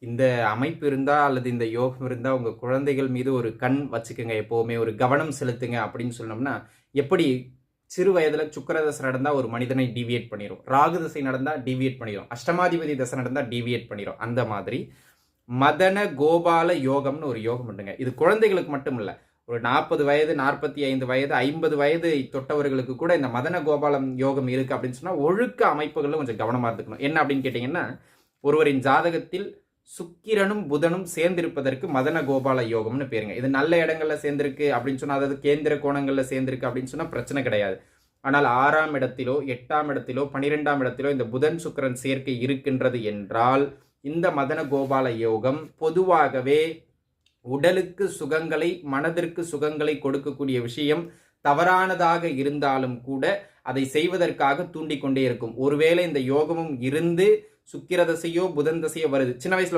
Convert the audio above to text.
இந்த அமைப்பு இருந்தா அல்லது இந்த யோகம் இருந்தா உங்க குழந்தைகள் மீது ஒரு கண் வச்சுக்கோங்க, எப்பவுமே ஒரு கவனம் செலுத்துங்க அப்படின்னு சொன்னோம்னா, எப்படி சிறு வயதுல சுக்கிர தசை நடந்தா ஒரு மனிதனை டீவியேட் பண்ணிரும், ராகு தசை நடந்தா டீவியேட் பண்ணிரும், அஷ்டமாதிபதி தசை நடந்தா டீவியேட் பண்ணிரும். அந்த மாதிரி மதன கோபால யோகம்னு ஒரு யோகம் உண்டுங்க. இது குழந்தைகளுக்கு மட்டும் இல்ல, ஒரு 40 வயது, 45 வயது, 50 வயது தொட்டவர்களுக்கு கூட இந்த மதன கோபாலம் யோகம் இருக்கு அப்படின்னு சொன்னா ஒழுக்க அமைப்புகள்ல கொஞ்சம் கவனமா இருந்துக்கணும். என்ன அப்படின்னு கேட்டீங்கன்னா, ஒருவரின் ஜாதகத்தில் சுக்கிரனும் புதனும் சேர்ந்திருப்பதற்கு மதன கோபால யோகம்னு பேருங்க. இது நல்ல இடங்கள்ல சேர்ந்திருக்கு அப்படின்னு சொன்னா, அதாவது கேந்திர கோணங்கள்ல சேர்ந்திருக்கு அப்படின்னு சொன்னா பிரச்சனை கிடையாது. ஆனால் 6ஆம் இடத்திலோ 8ஆம் இடத்திலோ 12ஆம் இடத்திலோ இந்த புதன் சுக்கிரன் சேர்க்கை இருக்கின்றது என்றால் இந்த மதன கோபால யோகம் பொதுவாகவே உடலுக்கு சுகங்களை, மனதிற்கு சுகங்களை கொடுக்கக்கூடிய விஷயம் தவறானதாக இருந்தாலும் கூட அதை செய்வதற்காக தூண்டிக்கொண்டே இருக்கும். ஒருவேளை இந்த யோகமும் இருந்து சுக்கிர தசையோ புதன் தசையோ வருது, சின்ன வயசுல